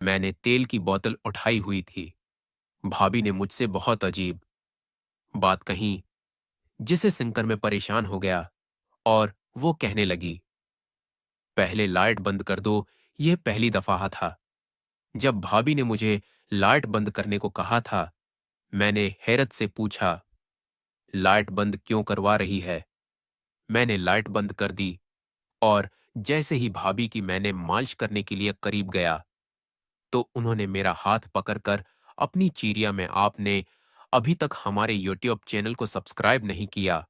मैंने तेल की बोतल उठाई हुई थी। भाभी ने मुझसे बहुत अजीब बात कही, जिसे सुनकर मैं परेशान हो गया और वो कहने लगी, पहले लाइट बंद कर दो। यह पहली दफा था जब भाभी ने मुझे लाइट बंद करने को कहा था। मैंने हैरत से पूछा, लाइट बंद क्यों करवा रही है? मैंने लाइट बंद कर दी और जैसे ही भाभी की मैंने मालिश करने के लिए करीब गया, तो उन्होंने मेरा हाथ पकड़कर अपनी चीरिया में, आपने अभी तक हमारे यूट्यूब चैनल को सब्सक्राइब नहीं किया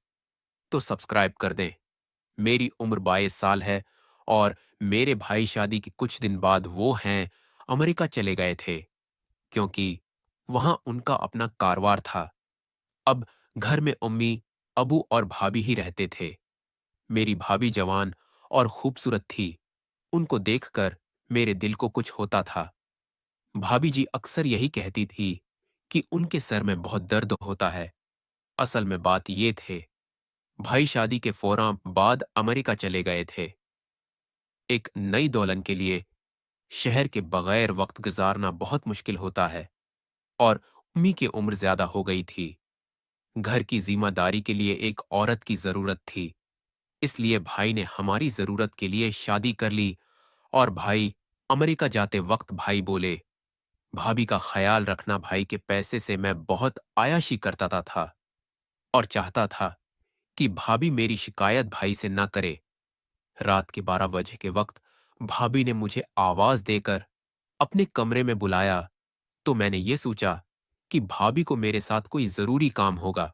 तो सब्सक्राइब कर दें। मेरी उम्र 22 साल है और मेरे भाई शादी के कुछ दिन बाद वो हैं अमेरिका चले गए थे, क्योंकि वहां उनका अपना कारोबार था। अब घर में अम्मी, अबू और भाभी ही रहते थे। मेरी भाभी जवान और खूबसूरत थी। उनको देखकर मेरे दिल को कुछ होता था। भाभी जी अक्सर यही कहती थी कि उनके सर में बहुत दर्द होता है। असल में बात ये थे, भाई शादी के फौरन बाद अमेरिका चले गए थे। एक नई दुल्हन के लिए शहर के बगैर वक्त गुजारना बहुत मुश्किल होता है और उम्मी की उम्र ज्यादा हो गई थी। घर की जिम्मेदारी के लिए एक औरत की जरूरत थी। इसलिए भाई ने हमारी जरूरत के लिए शादी कर ली और भाई अमेरिका जाते वक्त भाई बोले, भाभी का ख्याल रखना। भाई के पैसे से मैं बहुत आयाशी करता था और चाहता था कि भाभी मेरी शिकायत भाई से ना करे। रात के 12 बजे के वक्त भाभी ने मुझे आवाज देकर अपने कमरे में बुलाया, तो मैंने ये सोचा कि भाभी को मेरे साथ कोई जरूरी काम होगा।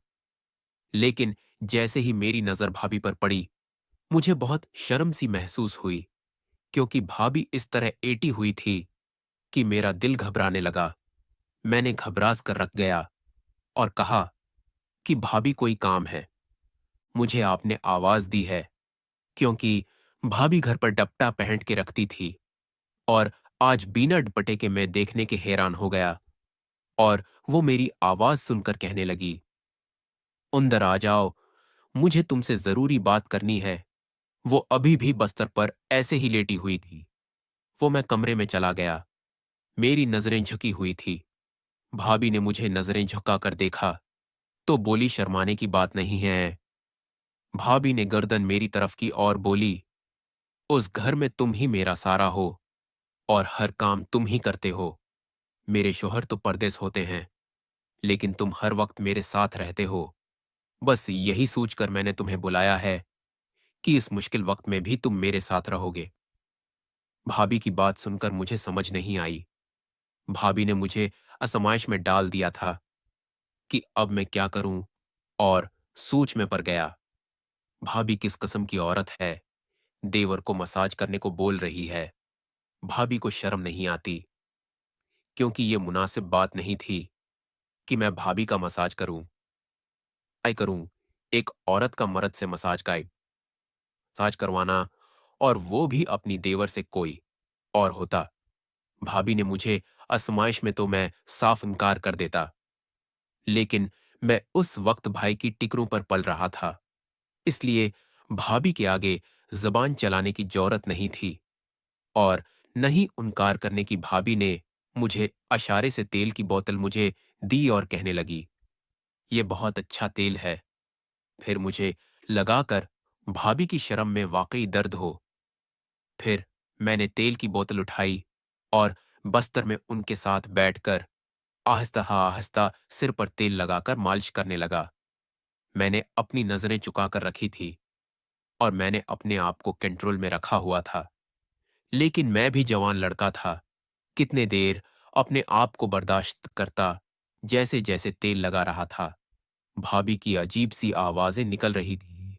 लेकिन जैसे ही मेरी नजर भाभी पर पड़ी, मुझे बहुत शर्म सी महसूस हुई, क्योंकि भाभी इस तरह एटी हुई थी कि मेरा दिल घबराने लगा। मैंने घबरास कर रख गया और कहा कि भाभी कोई काम है, मुझे आपने आवाज दी है। क्योंकि भाभी घर पर डपटा पहन के रखती थी और आज बिना दुपट्टे के मैं देखने के हैरान हो गया और वो मेरी आवाज सुनकर कहने लगी, अंदर आ जाओ, मुझे तुमसे जरूरी बात करनी है। वो अभी भी बस्तर पर ऐसे ही लेटी हुई थी। वो मैं कमरे में चला गया। मेरी नजरें झुकी हुई थी। भाभी ने मुझे नजरें झुकाकर देखा तो बोली, शर्माने की बात नहीं है। भाभी ने गर्दन मेरी तरफ की और बोली, उस घर में तुम ही मेरा सारा हो और हर काम तुम ही करते हो। मेरे शोहर तो परदेस होते हैं, लेकिन तुम हर वक्त मेरे साथ रहते हो। बस यही सोचकर मैंने तुम्हें बुलाया है कि इस मुश्किल वक्त में भी तुम मेरे साथ रहोगे। भाभी की बात सुनकर मुझे समझ नहीं आई। भाभी ने मुझे असमाइश में डाल दिया था कि अब मैं क्या करूं, और सोच में पड़ गया। भाभी किस किस्म की औरत है, देवर को मसाज करने को बोल रही है। भाभी को शर्म नहीं आती, क्योंकि ये मुनासिब बात नहीं थी कि मैं भाभी का मसाज करूं। आई करूं, एक औरत का मर्द से मसाज करवाना, और वो भी अपनी देवर से कोई और होता। भाभी ने मुझे आजमाइश में तो मैं साफ इनकार कर देता, लेकिन मैं उस वक्त भाई की टिकरों पर पल रहा था। इसलिए भाभी के आगे जबान चलाने की जौरत नहीं थी और न ही इनकार करने की। भाभी ने मुझे इशारे से तेल की बोतल मुझे दी और कहने लगी, ये बहुत अच्छा तेल है। फिर मुझे लगाकर भाभी की शर्म में वाकई दर्द हो। फिर मैंने तेल की बोतल उठाई और बस्तर में उनके साथ बैठकर आहिस्ता आहिस्ता सिर पर तेल लगाकर मालिश करने लगा। मैंने अपनी नजरें चुकाकर रखी थी और मैंने अपने आप को कंट्रोल में रखा हुआ था। लेकिन मैं भी जवान लड़का था। कितने देर अपने आप को बर्दाश्त करता। जैसे जैसे तेल लगा रहा था, भाभी की अजीब सी आवाजें निकल रही थी,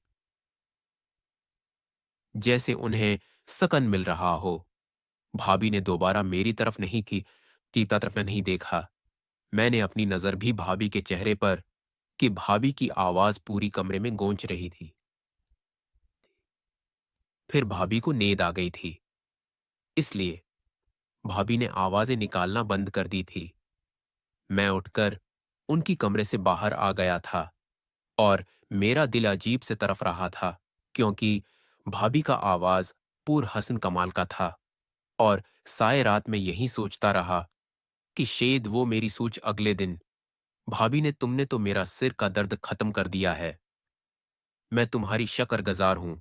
जैसे उन्हें सकन मिल रहा हो। भाभी ने दोबारा मेरी तरफ नहीं की, तीता तरफ नहीं देखा। मैंने अपनी नजर भी भाभी के चेहरे पर कि भाभी की आवाज पूरी कमरे में गूंज रही थी। फिर भाभी को नींद आ गई थी, इसलिए भाभी ने आवाजें निकालना बंद कर दी थी। मैं उठकर उनकी कमरे से बाहर आ गया था और मेरा दिल अजीब से तरफ रहा था, क्योंकि भाभी का आवाज पूर हसन कमाल का था। और साए रात में यही सोचता रहा कि शायद वो मेरी सोच अगले दिन, भाभी ने तुमने तो मेरा सिर का दर्द खत्म कर दिया है। मैं तुम्हारी शकरगुजार हूं।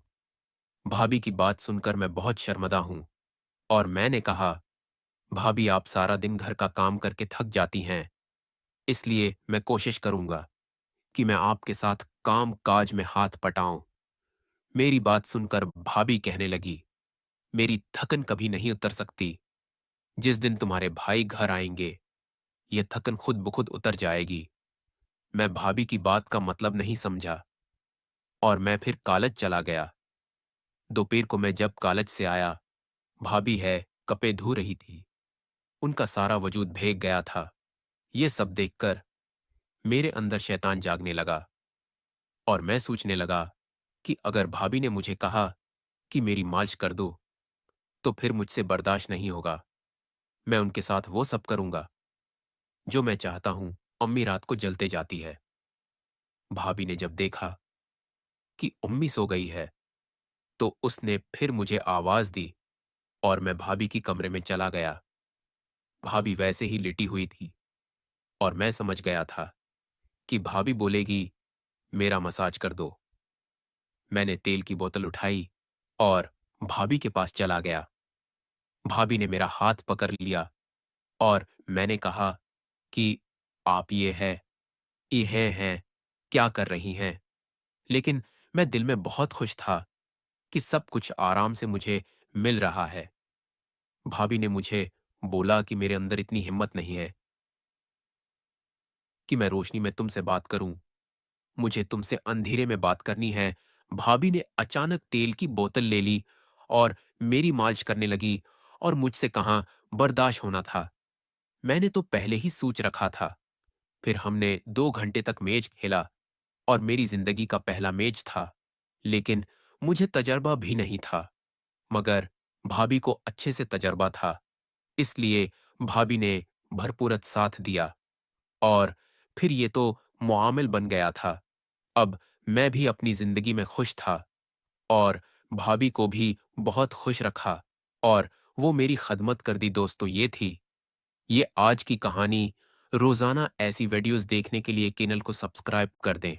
भाभी की बात सुनकर मैं बहुत शर्मिंदा हूं और मैंने कहा, भाभी आप सारा दिन घर का काम करके थक जाती हैं, इसलिए मैं कोशिश करूंगा कि मैं आपके साथ काम काज में हाथ पटाऊं। मेरी बात सुनकर भाभी कहने लगी, मेरी थकन कभी नहीं उतर सकती। जिस दिन तुम्हारे भाई घर आएंगे, ये थकन खुद ब खुद उतर जाएगी। मैं भाभी की बात का मतलब नहीं समझा और मैं फिर कॉलेज चला गया। दोपहर को मैं जब कॉलेज से आया, भाभी है कपड़े धो रही थी। उनका सारा वजूद भीग गया था। ये सब देखकर मेरे अंदर शैतान जागने लगा और मैं सोचने लगा कि अगर भाभी ने मुझे कहा कि मेरी मालिश कर दो, तो फिर मुझसे बर्दाश्त नहीं होगा। मैं उनके साथ वो सब करूंगा जो मैं चाहता हूं। अम्मी रात को जलते जाती है। भाभी ने जब देखा कि अम्मी सो गई है, तो उसने फिर मुझे आवाज दी और मैं भाभी की कमरे में चला गया। भाभी वैसे ही लेटी हुई थी और मैं समझ गया था कि भाभी बोलेगी, मेरा मसाज कर दो। मैंने तेल की बोतल उठाई और भाभी के पास चला गया। भाभी ने मेरा हाथ पकड़ लिया और मैंने कहा कि आप ये हैं, क्या कर रही हैं? लेकिन मैं दिल में बहुत खुश था कि सब कुछ आराम से मुझे मिल रहा है। भाभी ने मुझे बोला कि मेरे अंदर इतनी हिम्मत नहीं है कि मैं रोशनी में तुमसे बात करूं। मुझे तुमसे अंधेरे में बात करनी है। भाभी ने अचानक तेल की बोतल ले ली और मेरी मालिश करने लगी और मुझसे कहा, बर्दाश्त होना था। मैंने तो पहले ही सोच रखा था। फिर हमने 2 घंटे तक मैच खेला और मेरी जिंदगी का पहला मैच था। लेकिन मुझे तजर्बा भी नहीं था, मगर भाभी को अच्छे से तजर्बा था। इसलिए भाभी ने भरपूर साथ दिया और फिर ये तो मुआमिल बन गया था। अब मैं भी अपनी जिंदगी में खुश था और भाभी को भी बहुत खुश रखा और वो मेरी खदमत कर दी। दोस्तों, ये थी ये आज की कहानी। रोजाना ऐसी वीडियोस देखने के लिए चैनल को सब्सक्राइब कर दें।